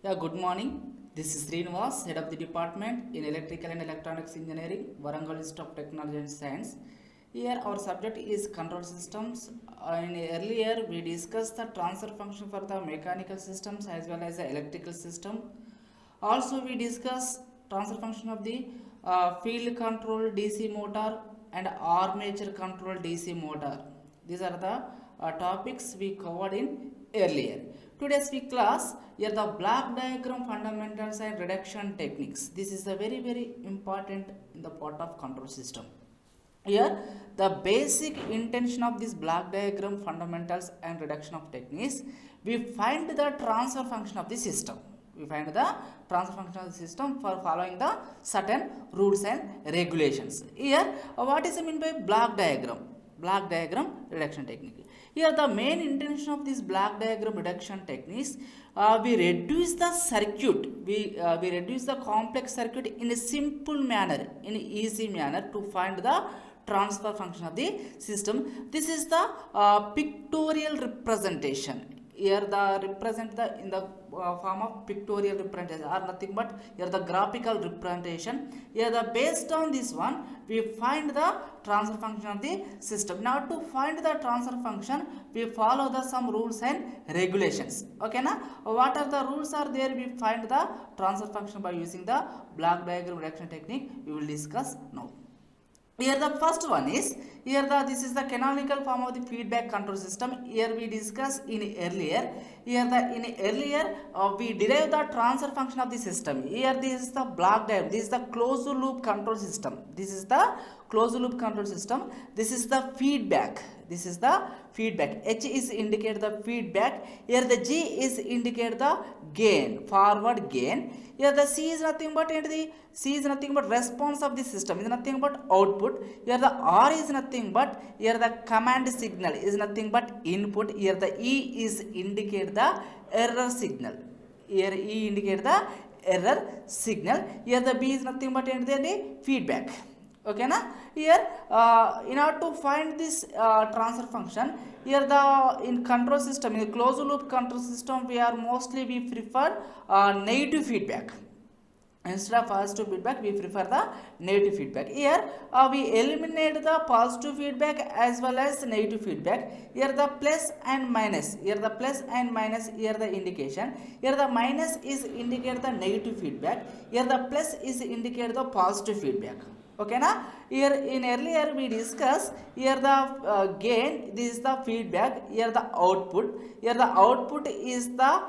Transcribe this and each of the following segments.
Yeah, good morning. This is Srinivas, head of the department in Electrical and Electronics Engineering, Warangal Institute of Technology and Science. Here, our subject is control systems. In earlier, we discussed the transfer function for the mechanical systems as well as the electrical system. Also, we discuss transfer function of the field control DC motor and armature control DC motor. These are the topics we covered in earlier. Today's week class, here the block diagram fundamentals and reduction techniques. This is a very important in the part of control system. Here, the basic intention of this block diagram fundamentals and reduction of techniques, we find the transfer function of the system. We find the transfer function of the system for following the certain rules and regulations. Here, what is meant by block diagram? Block diagram reduction technique. Here, the main intention of this block diagram reduction techniques, we reduce the circuit. We reduce the complex circuit in a simple manner, in an easy manner to find the transfer function of the system. This is the pictorial representation. Here the represent the in the form of pictorial representation or nothing but here the graphical representation. Here the based on this one we find the transfer function of the system. Now to find the transfer function we follow the some rules and regulations. Okay na? What are the rules are there? We find the transfer function by using the block diagram reduction technique. We will discuss now. Here the first one is this is the canonical form of the feedback control system. Here we discussed in earlier. We derive the transfer function of the system. Here this is the block diagram. This is the closed loop control system. This is the closed loop control system. This is the feedback. This is the feedback. H is indicate the feedback. Here the G is indicate the gain, forward gain. Here the C is nothing but response of the system. Is nothing but output. Here the R is nothing but here the command signal is nothing but input. Here the E is indicate the error signal. Here E indicate the error signal. Here the B is nothing but the feedback. Okay na? Here in order to find this transfer function, here the in control system, in the closed loop control system, we prefer negative feedback. Instead of positive feedback, we prefer the negative feedback. Here we eliminate the positive feedback as well as negative feedback. Here the plus and minus. Here the plus and minus. Here the indication. Here the minus is indicate the negative feedback. Here the plus is indicate the positive feedback. Okay na? Here in earlier we discussed here the gain, this is the feedback, here the output. Here the output is the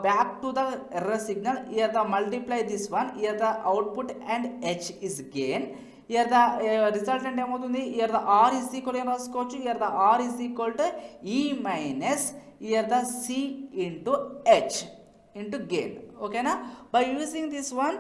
back to the error signal. Here the multiply this one. Here the output and H is gain. Here the resultant here the R is equal to here the R is equal to E minus here the C into H into gain. Okay na? By using this one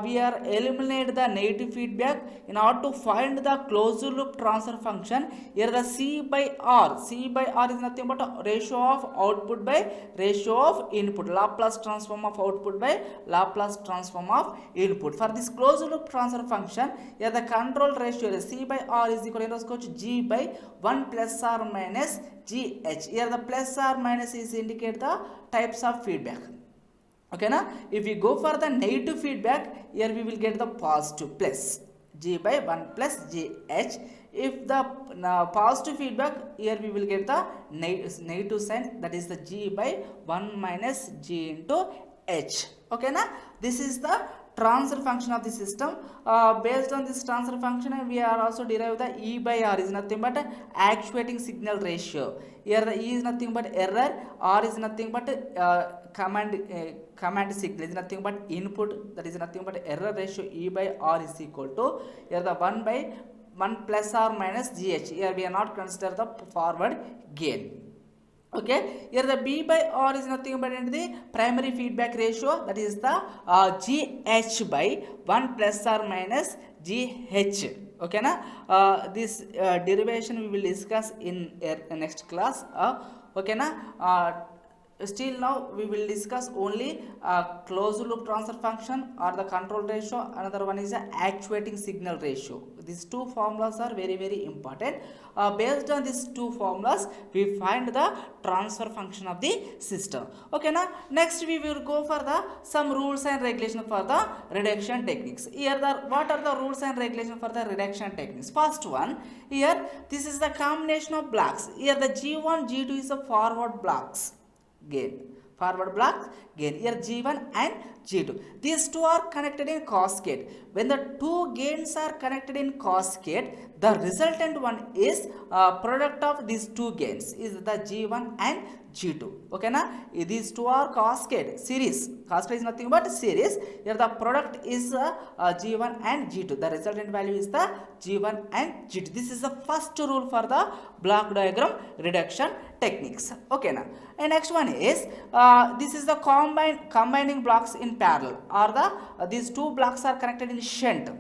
we are eliminate the negative feedback in order to find the closed loop transfer function. Here the C by R is nothing but ratio of output by ratio of input, Laplace transform of output by Laplace transform of input. For this closed loop transfer function, here the control ratio C by R is equal to G by 1 plus or minus GH. Here the plus or minus is indicate the types of feedback. Okay na? If we go for the negative feedback, here we will get the positive plus G by 1 plus GH. If the positive feedback, here we will get the negative sign, that is the G by 1 minus G into H. Okay na? This is the transfer function of the system. Based on this transfer function, we are also derive the E by R is nothing but actuating signal ratio. Here the E is nothing but error, R is nothing but command signal is nothing but input, that is nothing but error ratio. E by R is equal to here the 1 by 1 plus or minus GH. Here we are not consider the forward gain. Okay, here the B by R is nothing but the primary feedback ratio, that is the GH by 1 plus or minus GH. Okay na? This derivation we will discuss in next class. Okay na? still now we will discuss only closed loop transfer function or the control ratio. Another one is the actuating signal ratio. These two formulas are very important. Based on these two formulas we find the transfer function of the system. Okay, now next we will go for the some rules and regulation for the reduction techniques. Here the what are the rules and regulation for the reduction techniques? First one, here this is the combination of blocks. Here the G1 G2 is the forward blocks gain, forward block gain. Here G1 and G2, these two are connected in cascade. When the two gains are connected in cascade, the resultant one is product of these two gains is the G1 and G2. Okay na, these two are cascade series. Cascade is nothing but series. Here the product is G1 and G2. The resultant value is the G1 and G2. This is the first rule for the block diagram reduction techniques. Okay na, and next one is this is the combining blocks in parallel, or the these two blocks are connected in shunt,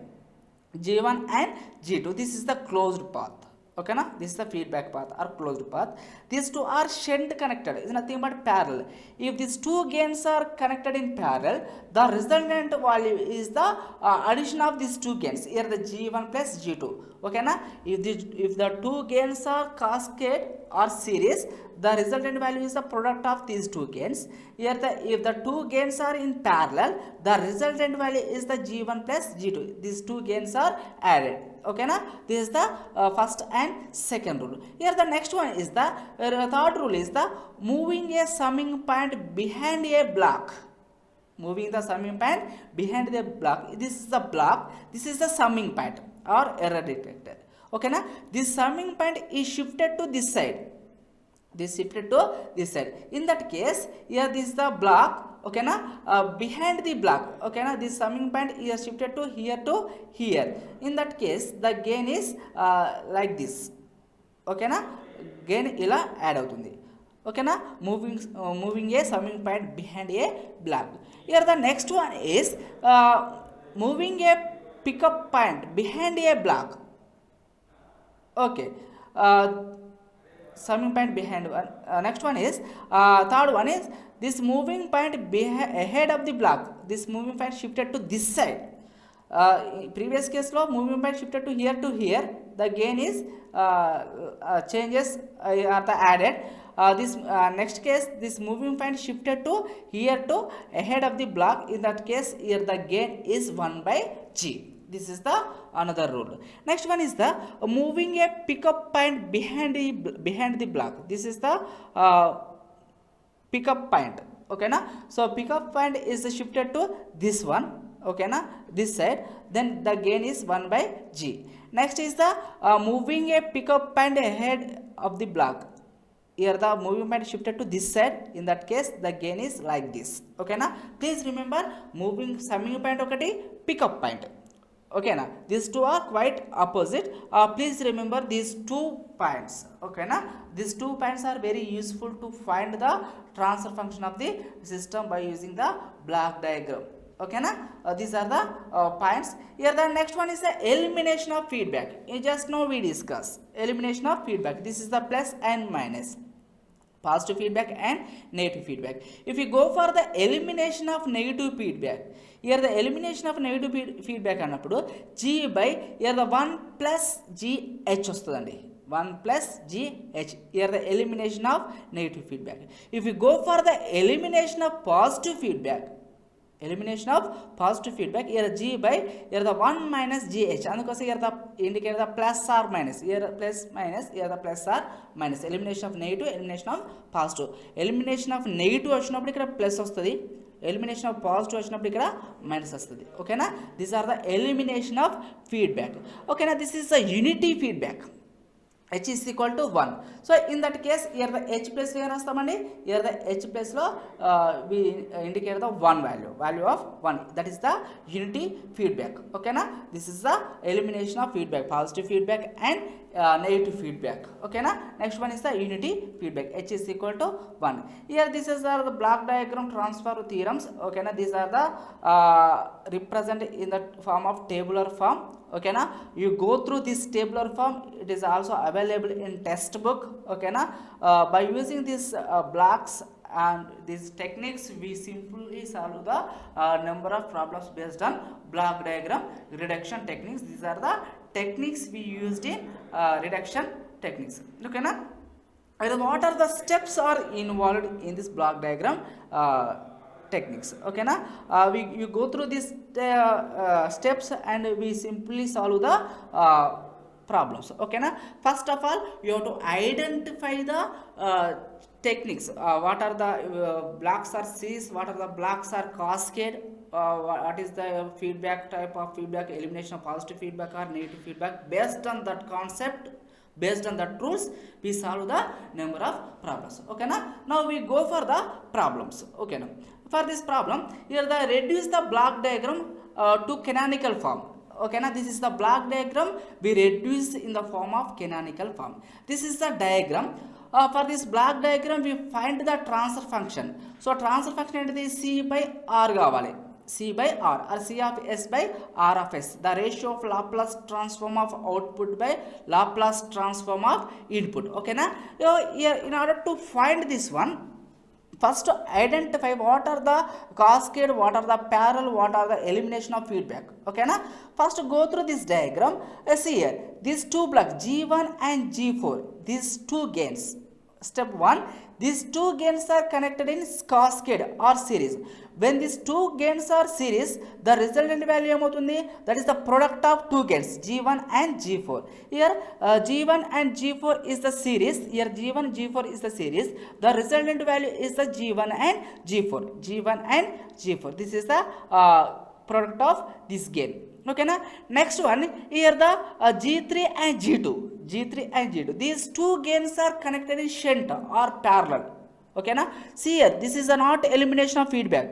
G1 and G2. This is the closed path. Okay na, this is the feedback path or closed path. These two are shunt connected, is nothing but parallel. If these two gains are connected in parallel, the resultant value is the addition of these two gains. Here the G1 plus G2. Okay na, if the two gains are cascade or series, the resultant value is the product of these two gains. Here if the two gains are in parallel, the resultant value is the G1 plus G2. These two gains are added. Okay na, this is the first and second rule. Here the next one is the third rule is the moving a summing point behind a block. Moving the summing point behind the block. This is the block, this is the summing point or error detector. Okay na, this summing point is shifted to this side. This shifted to this side. In that case, here this is the block. Okay na, behind the block. Okay na, this summing point is shifted to here. In that case, the gain is like this. Okay na, gain ila add avutundi. Okay na, moving a summing point behind a block. Here the next one is moving a pickup point behind a block. Okay, summing point behind one. Next one is third one is this moving point ahead of the block. This moving point shifted to this side. Previous case lo moving point shifted to here. The gain is changes are added. This next case, this moving point shifted to here to ahead of the block. In that case, here the gain is 1 by G. This is the another rule. Next one is the moving a pickup point behind the block. This is the pickup point. Okay na, so pickup point is shifted to this one. Okay na, this side. Then the gain is 1 by G. Next is the moving a pickup point ahead of the block. Here the moving point shifted to this side. In that case, the gain is like this. Okay na, please remember moving summing point okati, pickup point. Okay na, these two are quite opposite. Please remember these 2 points. Okay na, these 2 points are very useful to find the transfer function of the system by using the block diagram. Okay na, these are the points. Here the next one is the elimination of feedback. You just know we discuss elimination of feedback. This is the plus and minus, positive feedback and negative feedback. If you go for the elimination of negative feedback, here the elimination of negative feedback annappudu G by here the 1 plus GH ostadandi. 1 plus GH. Here the elimination of negative feedback. If you go for the elimination of positive feedback, here G by here the 1 minus GH. Andukose here the indicate the plus or minus. Here plus minus, here the plus or minus. Elimination of negative, elimination of positive. Elimination of negative వచ్చినప్పుడు ఇక్కడ plus వస్తుంది. Elimination of positive వచ్చినప్పుడు ఇక్కడ minus వస్తుంది. ఓకేనా, these are the elimination of feedback. ఓకేనా, this is a unity feedback. H is equal to 1. So in that case, here the H place lo rastamandi, here the H place lo we indicate the 1 value of 1. That is the unity feedback. Okay na, this is the elimination of feedback, positive feedback and negative feedback. Okay na, next one is the unity feedback. H is equal to 1. Here this is the block diagram transfer theorems. Okay na, these are the represented in the form of tabular form. Okay na, you go through this tabular form. It is also available in textbook. Okay na, by using these blocks and these techniques we simply solve the number of problems based on block diagram reduction techniques. These are the techniques we used in reduction techniques. Okay na? And what are the steps are involved in this block diagram techniques? Okay na? You go through these steps and we simply solve the problems. Okay na? First of all, you have to identify the techniques. What are the blocks are series, what are the blocks are cascade, what is the feedback type of feedback, elimination of positive feedback or negative feedback. Based on that concept, based on that rules, we solve the number of problems. Okay na? Now we go for the problems. Okay na? For this problem, here the reduce the block diagram to canonical form. Okay na? This is the block diagram we reduce in the form of canonical form. This is the diagram. For this block diagram we find the transfer function. So transfer function ఏంటిది? C by R కావాలి. C by R or C of S by R of S. The ratio of Laplace transform of output by Laplace transform of input. Okay na? Here in order to find this one, first identify what are the cascade, what are the parallel, what are the elimination of feedback. Okay na? First go through this diagram. See here, these two blocks G1 and G4, these two gains. Step 1, these two gains are connected in cascade or series. When these two gains are series, the resultant value ఏమవుతుంది? That is the product of two gains G1 and G4. Here G1 and G4 is the series. Here G1 G4 is the series. The resultant value is the G1 and G4. G1 and G4. This is the product of this gain. Okay na? Next one, here the G3 and G2. G3 and G2. These two gains are connected in shunt or parallel. Okay na? See here, this is not elimination of feedback.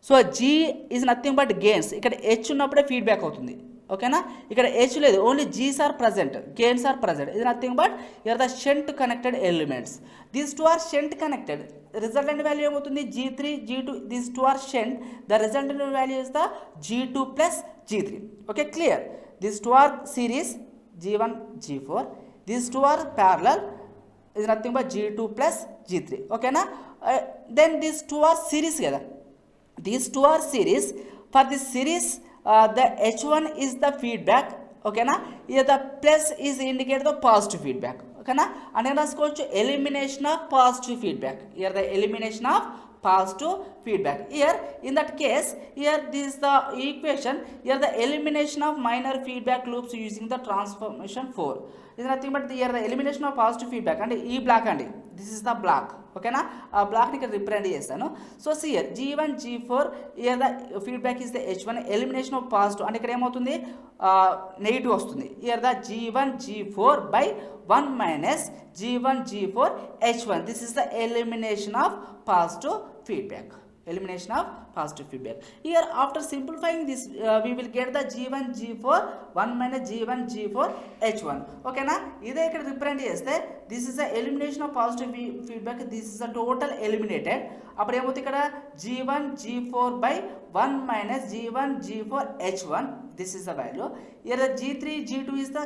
So G is nothing but gains. ఇక్కడ H ఉన్నప్పుడే feedback అవుతుంది. ఓకేనా? ఇక్కడ H లేదు, only G's are present, gains are present. ఇది nothing but here the shunt connected elements. These two are shunt connected. Resultant value ఏమవుతుంది? G3 G2. These two are shunt. The resultant value is the G2 plus G3. Okay, clear? These two are series G1 G4. These two are parallel, is nothing but G2 plus G3. Okay na? Then these two are series కదా. These two are series. For this series, the H1 is the feedback. Okay na? Here the plus is indicate the positive feedback. Okay na? And then రాసుకోవచ్చు elimination of positive feedback. Here the elimination of positive feedback. Here in that case, here this is the equation. Here the elimination of minor feedback loops using the transformation 4. Is nothing but here the elimination of positive feedback and e block and this is the block. Okay na? Block ni represent chestanu. So see here G1 G4, here the feedback is the H1, elimination of positive and ikkada em avutundi negative vastundi. Here the G1 G4 by 1 minus G1 G4 H1. This is the elimination of positive feedback. Elimination of positive feedback. Here after simplifying this, we will get the G1 G4 1 minus G1 G4 H1. Okay na? Ide ikkada represent cheste this is the elimination of positive feedback. This is the total eliminated. Appudu em avutundi ikkada G1 G4 by 1 minus G1 G4 H1. This is the value. Here the G3 G2 is the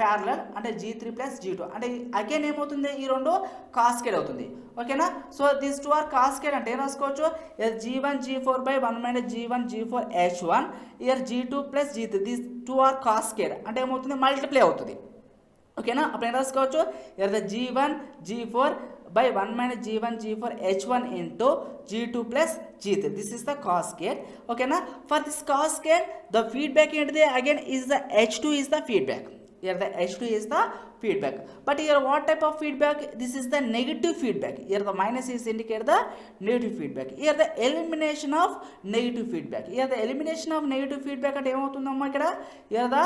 parallel and G3 plus G2 and again em avutundi ee rendu cascade avutundi. Okay na? So these two are cascade ante raskochu. Here G1 G4 by 1 minus G1 G4 H1. Here G2 plus G3. These two are cascade ante em avutundi multiply avutundi. Okay na? Appudu em raskochu. Here the G1 G4 by 1 minus G1 G4 H1 into G2 plus G3. This is the cascade. Okay na? For this cascade, the feedback again is the H2 is the feedback. Here the H2 is the feedback. But here what type of feedback? This is the negative feedback. Here the minus is indicate the negative feedback. Here the elimination of negative feedback. Here the elimination of negative feedback at ఏమవుతుందమ్మా ఇక్కడ? Here the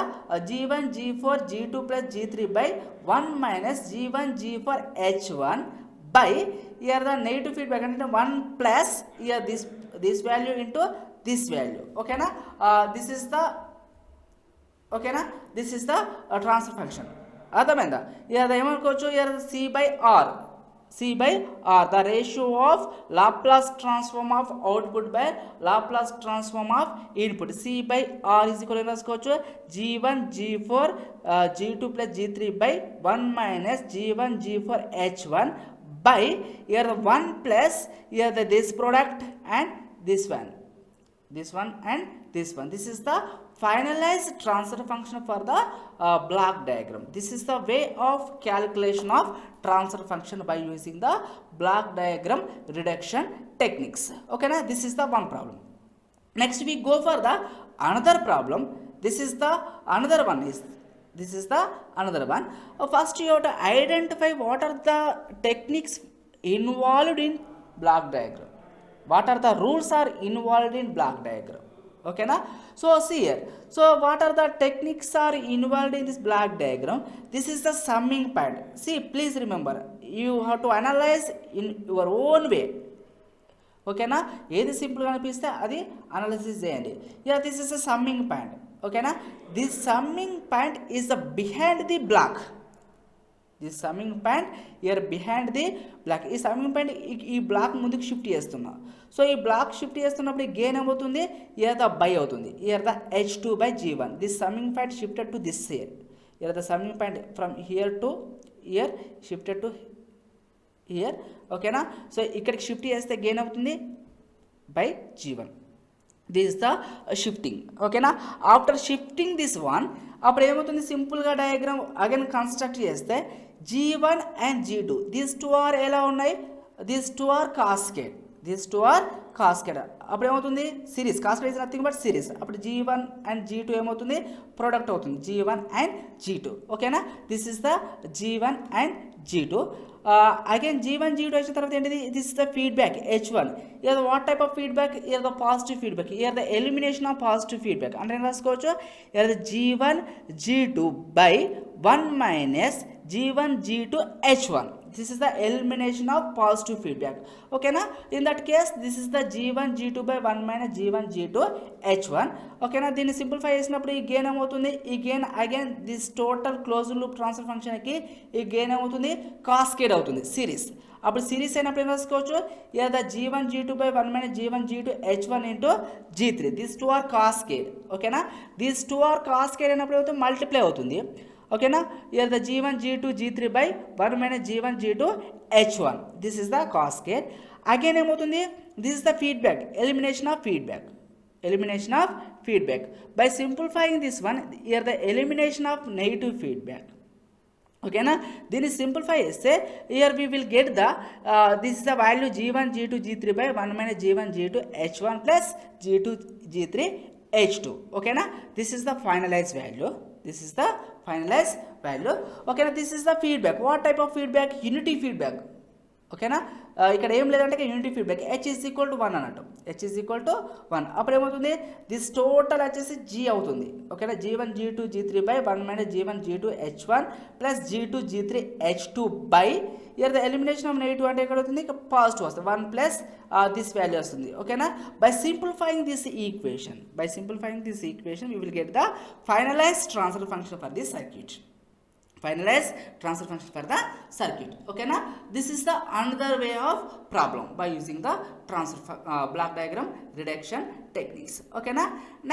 G1 G4 G2 plus G3 by 1 minus G1 G4 H1 by here the negative feedback and 1 plus here this value into this value. Okay na? This is the okay na? This is the transfer function. అర్థమైందా? here the ఏమనుకోవచ్చు here C by R. C by R, the ratio of Laplace transform of output by Laplace transform of input. C by R is equal to రాసుకోవచ్చు G1 G4 G2 plus G3 by 1 minus G1 G4 H1 by here the 1 plus here the this product and this one and this one. This is the finalized transfer function for the block diagram. This is the way of calculation of transfer function by using the block diagram reduction techniques. Okay na, this is the one problem. Next we go for the another problem. This is the another one. First you have to identify what are the techniques involved in block diagram. What are the rules are involved in block diagram? Okay na? So see here. So what are the techniques are involved in this block diagram? This is the summing point. See, please remember, you have to analyze in your own way. ఓకేనా, ఏది సింపుల్గా అనిపిస్తే అది analysis చేయండి. Yeah, this is the summing point. ఓకేనా, this summing point is the behind the block. This summing point here behind the block. ఈ summing point ఈ block ముందుకు షిఫ్ట్ చేస్తున్నా. సో ఈ బ్లాక్ షిఫ్ట్ చేస్తున్నప్పుడు గెయిన్ ఏమవుతుంది, ఇయర్ ద బై అవుతుంది, here the H2/G1. This summing point shifted to this here. Here the summing point from here to here shifted to here. ఓకేనా, so ఇక్కడికి shift చేస్తే gain అవుతుంది by G1. This is the shifting. ఓకేనా, after shifting this one అప్పుడు ఏమవుతుంది, సింపుల్గా diagram again construct చేస్తే G1 and G2 these two are ఎలా ఉన్నాయి, దీస్ టూ ఆర్ కాస్కేడ్. అప్పుడు ఏమవుతుంది, series. Cascade is nothing but series. అప్పుడు G1 అండ్ G2 ఏమవుతుంది, ప్రోడక్ట్ అవుతుంది, G1 అండ్ G2. ఓకేనా, this is the G1 and G2. Again G1 G2 వచ్చిన తర్వాత ఏంటిది, this is the feedback H1. Year what type of feedback, year the positive feedback, year the elimination of positive feedback. అంటే ఏం రాసుకోవచ్చు, year the G1 G2 by 1 minus G1 G2 H1. This is the elimination of positive feedback. Okay na, in that case this is the G1 G2 by 1 minus G1 G2 H1. Okay na, దీన్ని simplify చేసినప్పుడు ఈ gain ఏమవుతుంది, ఈ gain again this total closed loop transfer ఫంక్షన్కి ఈ gain ఏమవుతుంది, Cascade అవుతుంది, series. అప్పుడు సిరీస్ అయినప్పుడు ఏం రాసుకోవచ్చు, year the G1 G2 by 1 minus G1 G2 H1 into G3. This two are cascade. ఓకేనా, దిస్ టూ ఆర్ కాస్కేడ్ అయినప్పుడు ఏమవుతుంది, మల్టిప్లై అవుతుంది. ఓకేనా, here the G1 G2 G3 by 1 minus G1 G2 H1. This is the cascade. Again ఏమవుతుంది, this is the feedback, elimination of feedback. By simplifying this one, here the elimination of negative feedback. ఓకేనా, దీన్ని simplify చేస్తే here we will get the this is the value G1 G2 G3 by 1 minus G1 G2 H1 plus G2 G3 H2. ఓకేనా, this is the finalize value. ఓకేనా, this is the feedback. What type of feedback, unity feedback. ఓకేనా, ఇక్కడ ఏం లేదంటే unity feedback. H is equal to 1 అన్నట్టు, H is equal to 1. అప్పుడు ఏమవుతుంది, this total వచ్చేసి G అవుతుంది. ఓకేనా, G1 G2 G3 by 1 minus G1 G2 H1 plus G2 G3 H2 by year the elimination of negative అంటే ఎక్కడ అవుతుంది, positive వస్తుంది, 1 ప్లస్ దిస్ వాల్యూ వస్తుంది. ఓకేనా, by simplifying this equation we will get the finalized transfer function for this circuit. Okay na, this is the another way of problem by using the block diagram reduction techniques. Okay na,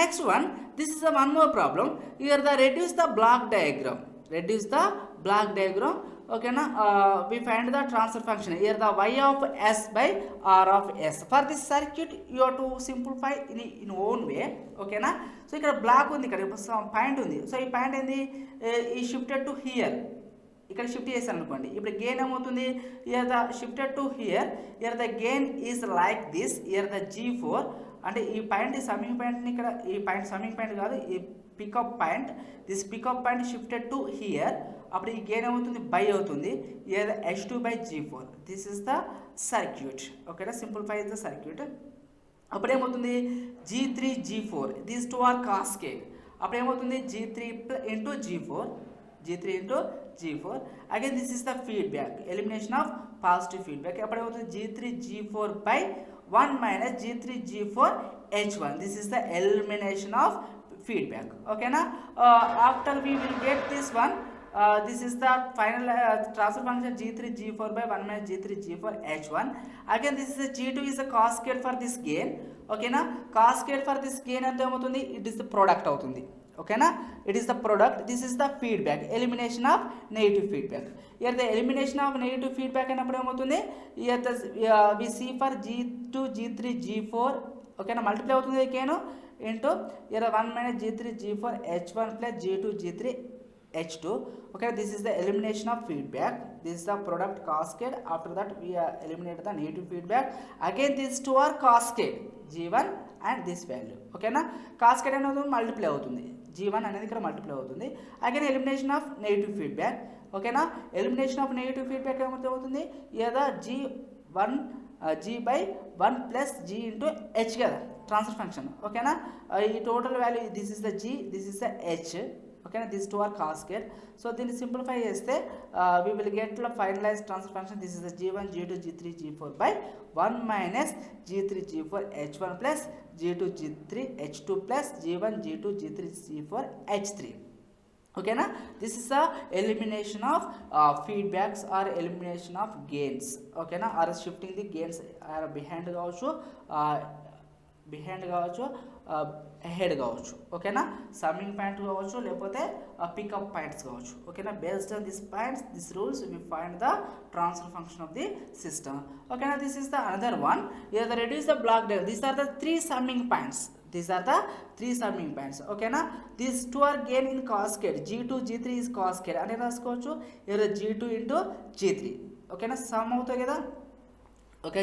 next one, this is the one more problem. Here the reduce the block diagram. Okay na, we find the transfer function, here the y of s by r of s. For this circuit you have to simplify in own way. Okay na, so ఇక్కడ black ఉంది, ఇక్కడ point ఉంది. So ఈ point ఏంది, ఈ shifted to here, ఇక్కడ shift చేశాను అనుకోండి. ఇప్పుడు గెయిన్ ఏమవుతుంది, here the shifted to here, year the gain is like this, year the G4. అంటే ఈ పాయింట్, ఈ సమ్మింగ్ పాయింట్ని ఇక్కడ, ఈ పాయింట్ సమ్మింగ్ పాయింట్ కాదు, ఈ pickup point, this pickup point shifted to here. అప్పుడు ఈ గెయిన్ ఏమవుతుంది, బై అవుతుంది, here the H2/G4. This is the circuit. ఓకేనా, సింప్లిఫై ద సర్క్యూట్. అప్పుడు ఏమవుతుంది, G3 G4 these two are cascade. అప్పుడు ఏమవుతుంది, G3 into G4. Again this is the feedback, elimination of positive feedback. అప్పుడు ఏమవుతుంది, G3 G4 by 1 minus G3 G4 H1. This is the elimination of feedback. Okay na, after we will get this one, this is the final transfer function G3 G4 by 1 minus G3 G4 H1. Again this is the G2 is the cascade for this gain. Okay na, cascade for this gain ante emutundi, it is the product avutundi. okay na, it is the product, this is the feedback, elimination of negative feedback. Here the elimination of negative feedback అయినప్పుడు ఏమవుతుంది, here the we see for g2 g3 g4 okay na, multiply అవుతుంది కేను into here 1 minus g3 g4 h1 plus g2 g3 h2. okay, this is the elimination of feedback, this is the product cascade. After that we eliminate the negative feedback, again these two are cascade g1 and this value. okay na, cascade అనేది multiply అవుతుంది, g1 అనేది ఇక్కడ multiply అవుతుంది. Again elimination of negative feedback, ఓకేనా, elimination of negative feedback ఏమవుతుంది, లేదా g1 g by 1 plus g into h కదా transfer function. ఓకేనా, ఈ total value this is the g, this is the h. ఓకేనా, this two are cascade. So దీన్ని simplify చేస్తే we will get the finalized transfer function. This is the g1 g2 g3 g4 by 1 minus g3 g4 h1 plus g2 g3 h2 plus g1 g2 g3 g4 h3. okay na, this is the elimination of feedbacks or elimination of gains. okay na, or shifting the gains or behind కావచ్చు, head కావచ్చు. ఓకేనా, summing point కావచ్చు, లేకపోతే pickup points కావచ్చు. ఓకేనా, based on this points, this rules we find the transfer function of the system. ఓకేనా, this is the another one. Here the reduce the block diagram, these are the three summing points, these are the three summing points. ఓకేనా, these two are gain in cascade, g2 g3 is cascade అంటే రాసుకోవచ్చు. here g2 into g3. ఓకేనా, some అవుతాయి కదా, okay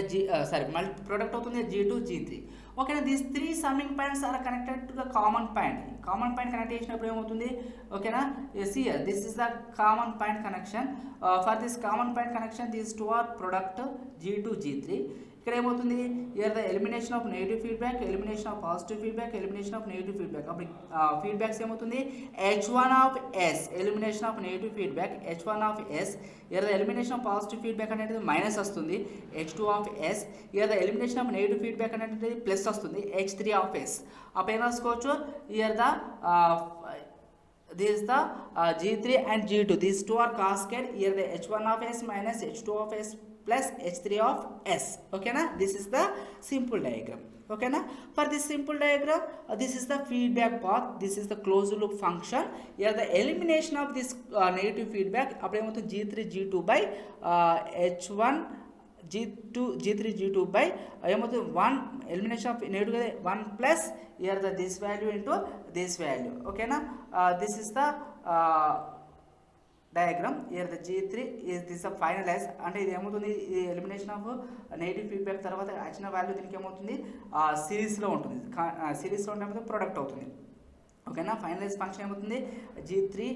multi product అవుతుంది g2 g3. ఓకేనా, these three summing points are connected to the common point. Common point connect చేసినప్పుడు ఏమవుతుంది, ఓకేనా, here this is the common point connection. For this common point connection these two are product g2 g3. ఇక్కడ ఏమవుతుంది, here the elimination of negative feedback, elimination of positive feedback, elimination of negative feedback. అప్పుడు feedbacks ఏమవుతుంది, h1 of s, elimination of negative feedback h1 of s. Here the elimination of positive feedback అనేది minus వస్తుంది h2 of s. Here the elimination of negative feedback అనేది plus వస్తుంది h3 of s. అప్పుడు ఏం రాసుకోవచ్చు, here the this is the g3 and g2, these two are cascade. Here the h1 of s minus h2 of s plus h3 of s. okay na, this is the simple diagram. okay na, for this simple diagram this is the feedback path, this is the closed loop function. Here the elimination of this negative feedback appudu em g3 g2 by h1 g2 g3 g2 by ఏమవుతుంది 1 elimination of negative 1 plus here the this value into this value. ఓకేనా, this is the diagram. Here the g3 is this the finalize అంటే ఇది ఏమవుతుంది, ఈ elimination of negative feedback తర్వాత వచ్చిన value దీనికి ఏమవుతుంది, సిరీస్లో ఉంటుంది, సిరీస్లో ఉన్నప్పుడు ప్రొడక్ట్ అవుతుంది. ఓకేనా, ఫైనలైజ్ ఫంక్షన్ ఏమవుతుంది, g3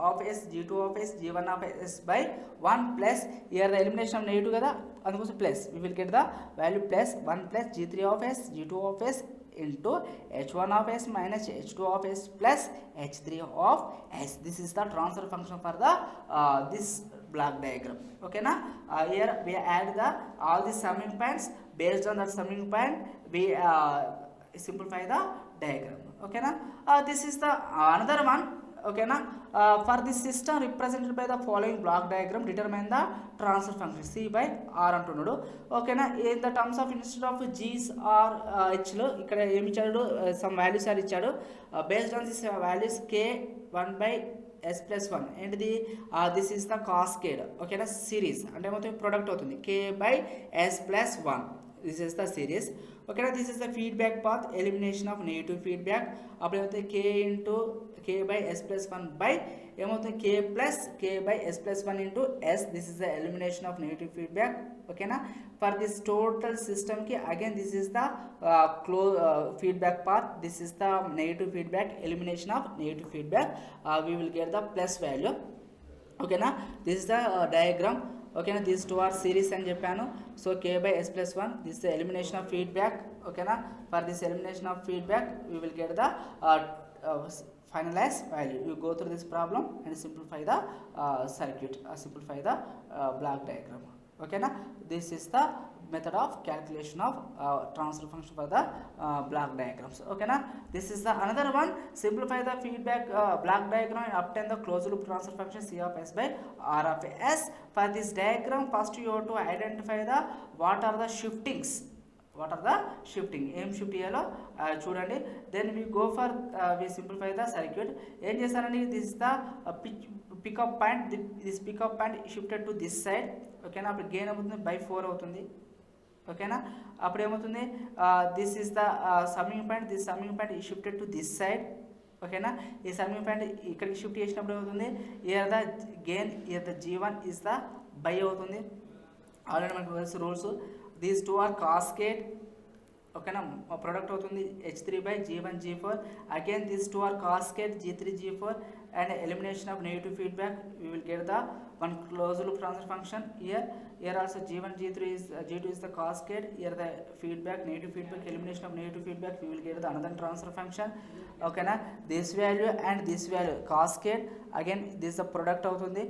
of s g2 of s g1 of s by 1 plus here the elimination of negative kada అందుకోసం plus we will get the value plus 1 plus g3 of s g2 of s into h1 of s minus h2 of s plus h3 of s. This is the transfer function for the this block diagram. okay na, here we add the all the summing points, based on that summing point we simplify the diagram. okay na, this is the another one. okay na, for this system represented by the following block diagram determine the transfer function c by r అంటున్నాడు. ఓకేనా, in the terms of instead of g's or h లో ఇక్కడ ఏమి ఇచ్చాడు, some values are ఇచ్చాడు. based on this values k 1 by s plus 1 ఏంటిది, this is the cascade. ఓకేనా, series అంటే ఏమవుతుంది, ప్రొడక్ట్ అవుతుంది k by s plus 1, this is the series. okay this is the feedback path, elimination of negative feedback. అప్పుడు ఏమవుతుంది, k into k by s plus 1 by ఏమవుతుంది k plus k by s plus 1 into s. this is the elimination of negative feedback. ఓకేనా, for this total system ki again this is the feedback path, this is the negative feedback, elimination of negative feedback, we will get the plus value. ఓకేనా, this is the diagram. ఓకేనా, these two are series అని చెప్పాను. So k by s plus 1, this the elimination of feedback. ఓకేనా, for this elimination of feedback we will get the finalize value. You go through this problem and simplify the circuit, simplify the block diagram. Okay na, this is the method of calculation of transfer function for the block diagrams. Okay na, this is the another one. Simplify the feedback block diagram and obtain the closed loop transfer function C of s by R of s. For this diagram, first you have to identify the what are the shiftings what are the shifting, ఏం shift చేయాలో చూడండి. Then we go for we simplify the circuit. ఏం చేస్తానండి, this the pickup point, this pickup point shifted to this side. ఓకేనా, అప్పుడు gain అవుతుంది by 4 అవుతుంది. ఓకేనా, అప్పుడు ఏమవుతుంది, this is the summing point, this summing point ఈ షిఫ్టెడ్ టు దిస్ సైడ్. ఓకేనా, ఈ సమ్మింగ్ పాయింట్ ఇక్కడికి షిఫ్ట్ చేసినప్పుడు ఏమవుతుంది, here the gain, here the G1 is the by అవుతుంది. ఆల్రెడీ మనకు తెలుసు rules. These two are cascade. ఓకేనా, ప్రొడక్ట్ అవుతుంది H3/G1 G4. Again these two are cascade G3 G4 and elimination of negative feedback, we will get the one closed loop transfer function. Here also G1 G2 is the cascade. Here the feedback, negative feedback, elimination of negative feedback, we will get the another transfer function. Okay na, this value and this value cascade. Again this is the product అవుతుంది.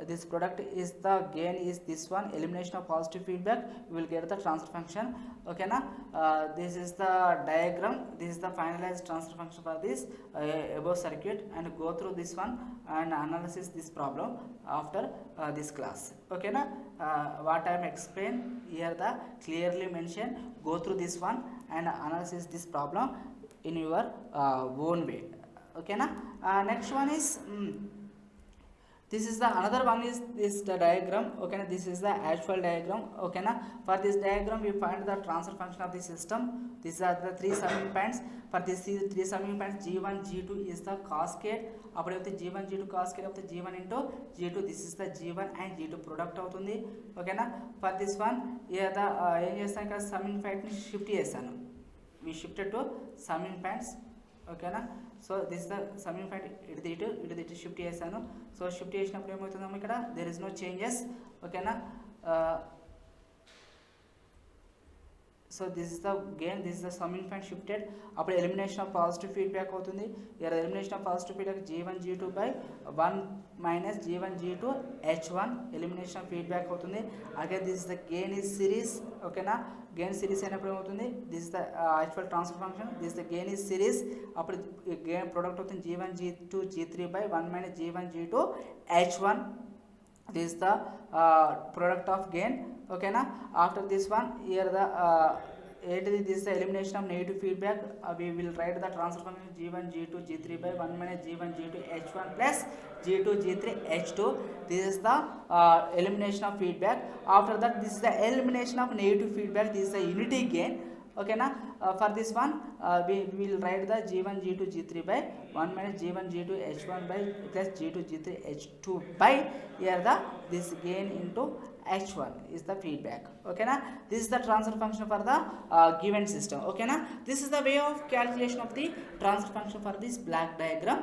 This product is the gain is this one, elimination of positive feedback, we will get the transfer function. Okay na, this is the diagram, this is the finalized transfer function for this above circuit, and go through this one and analysis this problem after this class. Okay na, what I am explain here the clearly mention, go through this one and analysis this problem in your own way. Okay na, next one is this is the another one is this the diagram. Okay na, this is the actual diagram. Okay na, for this diagram we find the transfer function of the system. These are the three summing points. For this three summing points G1 G2 is the cascade. అప్పుడైతే G1 G2 cascade of the G1 into G2, this is the G1 and G2 product అవుతుంది. ఓకేనా, for this one ఏదా ఏం చేస్తాను, ఇక్కడ summing పాయింట్ని shift చేస్తాను. we shifted to summing points. ఓకేనా, so this the summing point ఇటు షిఫ్ట్ చేశాను. సో షిఫ్ట్ చేసినప్పుడు ఏమవుతుందమ్మా, ఇక్కడ దేర్ ఇస్ నో చేంజెస్. ఓకేనా, so this is the gain, this is the summing point shifted. అప్పుడు ఎలిమినేషన్ ఆఫ్ పాజిటివ్ ఫీడ్బ్యాక్ అవుతుంది. ఇక్కడ elimination of positive feedback G1 G2 by 1 minus G1 G2 H1 elimination of feedback అవుతుంది. Again this is the gain is series. ఓకేనా, gain series అయినప్పుడు ఏమవుతుంది, this is the actual transfer function, this the gain is series. అప్పుడు gain product అవుతుంది G1 G2 G3 by 1 minus G1 G2 H1. this is the product of gain. Okay na, after this one here the this is the elimination of negative feedback. We will write the transfer function G1 G2 G3 by 1 minus G1 G2 H1 plus G2 G3 H2. This is the elimination of feedback. After that this is the elimination of negative feedback, this is the unity gain. Okay na, for this one we will write the G1 G2 G3 by 1 minus G1 G2 H1 by plus G2 G3 H2 by here the this gain into H1 is the feedback. Okay na, this is the transfer function for the given system. Okay na, this is the way of calculation of the transfer function for this block diagram.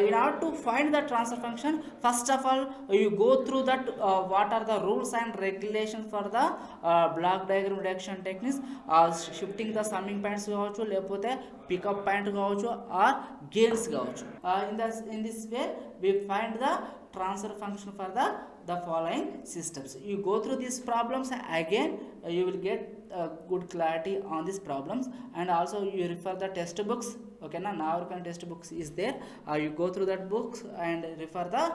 In order to find the transfer function, first of all you go through that what are the rules and regulations for the block diagram reduction techniques. Shifting the summing points కావచ్చు, లేకపోతే pickup point కావచ్చు, are gains కావచ్చు. in this way we find the transfer function for the following systems. You go through these problems again, you will get good clarity on these problems, and also you refer the test books. Okay na, Navarkan test books is there. You go through that books and refer the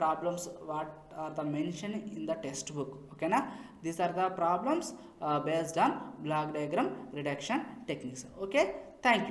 problems what are the mentioned in the test book. Okay na, these are the problems based on block diagram reduction techniques. Okay, thank you.